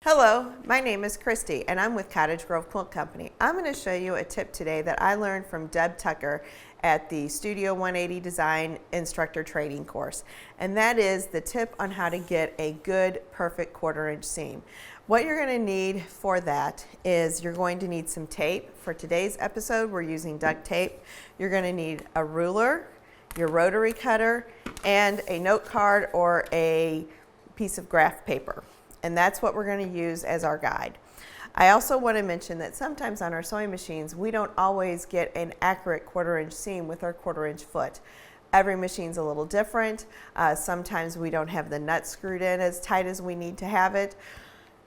Hello, my name is Christy and I'm with Cottage Grove Quilt Company. I'm going to show you a tip today that I learned from Deb Tucker at the Studio 180 Design Instructor Training course. And that is the tip on how to get a good, perfect 1/4 inch seam. What you're going to need for that is you're going to need some tape. For today's episode, we're using duct tape. You're going to need a ruler, your rotary cutter, and a note card or a piece of graph paper. And that's what we're going to use as our guide. I also want to mention that sometimes on our sewing machines, we don't always get an accurate 1/4 inch seam with our 1/4 inch foot. Every machine's a little different. Sometimes we don't have the nut screwed in as tight as we need to have it.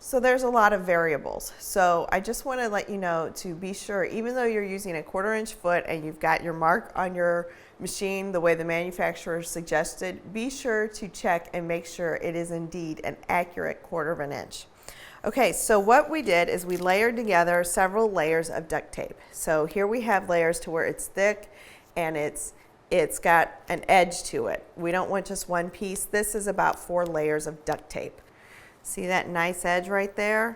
So there's a lot of variables. So I just want to let you know to be sure, even though you're using a 1/4 inch foot and you've got your mark on your machine the way the manufacturer suggested, be sure to check and make sure it is indeed an accurate 1/4 inch. Okay, so what we did is we layered together several layers of duct tape. So here we have layers to where it's thick and it's got an edge to it. We don't want just one piece. This is about 4 layers of duct tape. See that nice edge right there?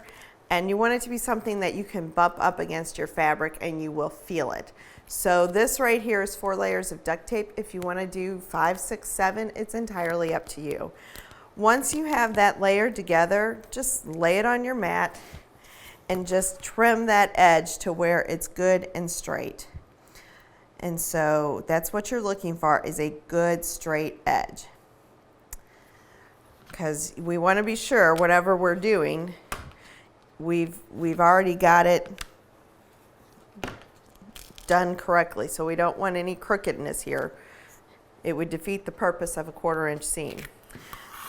And you want it to be something that you can bump up against your fabric and you will feel it. So this right here is 4 layers of duct tape. If you want to do 5, 6, 7, it's entirely up to you. Once you have that layered together, just lay it on your mat and just trim that edge to where it's good and straight. And so that's what you're looking for, is a good straight edge. Because we want to be sure whatever we're doing, we've already got it done correctly, so we don't want any crookedness here. It would defeat the purpose of a 1/4 inch seam.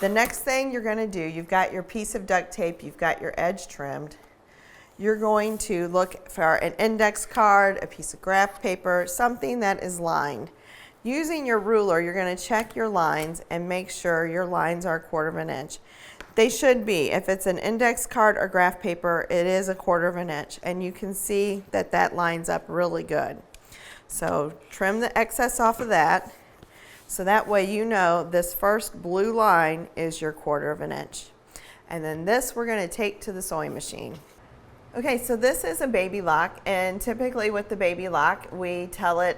The next thing you're going to do, you've got your piece of duct tape, you've got your edge trimmed. You're going to look for an index card, a piece of graph paper, something that is lined. Using your ruler, you're going to check your lines and make sure your lines are 1/4 inch. They should be. If it's an index card or graph paper, it is a 1/4 inch, and you can see that that lines up really good. So trim the excess off of that, so that way you know this first blue line is your 1/4 inch. And then this we're going to take to the sewing machine. Okay, so this is a baby lock, and typically with the baby lock, we tell it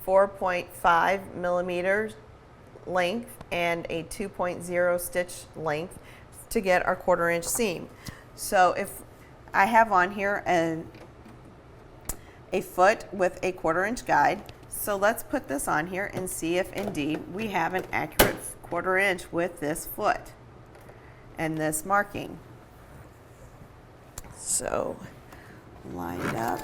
4.5 millimeters length and a 2.0 stitch length to get our 1/4 inch seam. So if I have on here a foot with a 1/4 inch guide, so let's put this on here and see if indeed we have an accurate 1/4 inch with this foot and this marking. So line it up.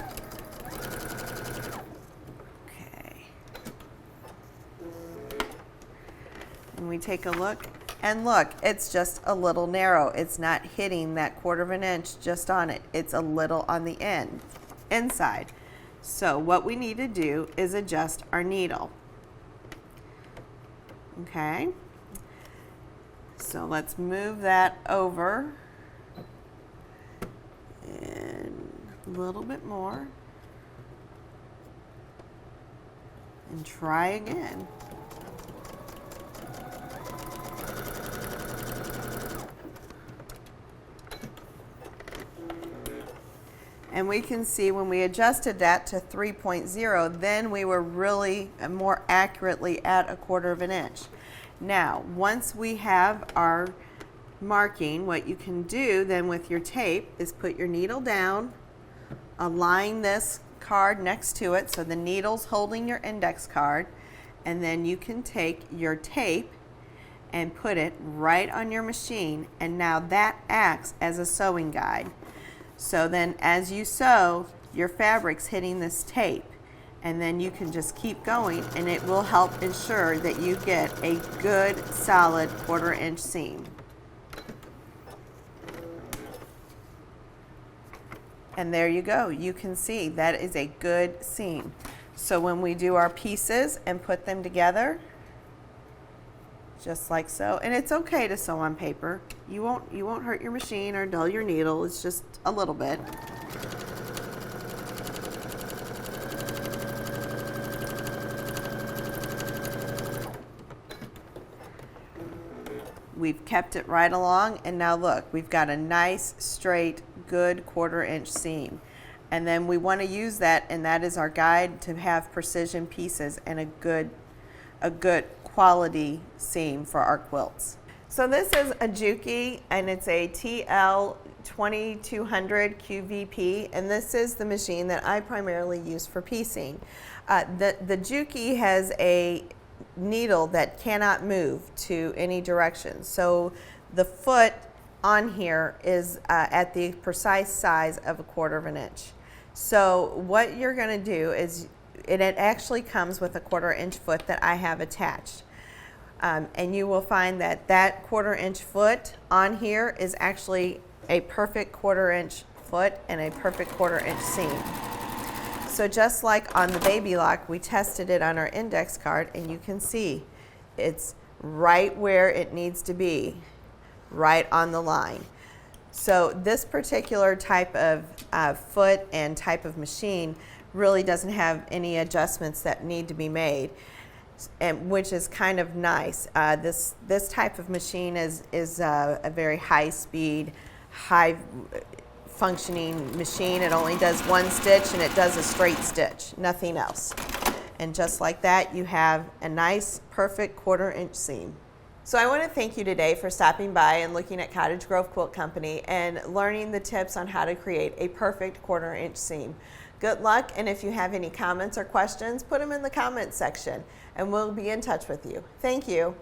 And we take a look, and look, it's just a little narrow. It's not hitting that 1/4 inch just on it. It's a little on the inside. So what we need to do is adjust our needle. Okay. So let's move that over and a little bit more. And try again. And we can see when we adjusted that to 3.0, then we were really more accurately at a 1/4 inch. Now, once we have our marking, what you can do then with your tape is put your needle down, align this card next to it so the needle's holding your index card, and then you can take your tape and put it right on your machine, and now that acts as a sewing guide. So then as you sew, your fabric's hitting this tape, and then you can just keep going, and it will help ensure that you get a good solid 1/4 inch seam. And there you go. You can see that is a good seam. So when we do our pieces and put them together, just like so, and it's okay to sew on paper. You won't hurt your machine or dull your needle. It's just a little bit. we've kept it right along, and now look, we've got a nice, straight, good 1/4 inch seam. And then we want to use that, and that is our guide to have precision pieces and a good quality seam for our quilts. So this is a Juki, and it's a TL 2200 QVP, and this is the machine that I primarily use for piecing. The Juki has a needle that cannot move to any direction, so the foot on here is at the precise size of a 1/4 inch. So what you're going to do is, it actually comes with a 1/4 inch foot that I have attached. And you will find that that 1/4 inch foot on here is actually a perfect 1/4 inch foot and a perfect 1/4 inch seam. So just like on the baby lock, we tested it on our index card, and you can see it's right where it needs to be, right on the line. So this particular type of foot and type of machine really doesn't have any adjustments that need to be made, and which is kind of nice. This type of machine is a very high speed, high functioning machine. It only does one stitch, and it does a straight stitch, nothing else. And just like that, you have a nice, perfect 1/4 inch seam. So I want to thank you today for stopping by and looking at Cottage Grove Quilt Company and learning the tips on how to create a perfect 1/4 inch seam. Good luck, and if you have any comments or questions, put them in the comments section, and we'll be in touch with you. Thank you.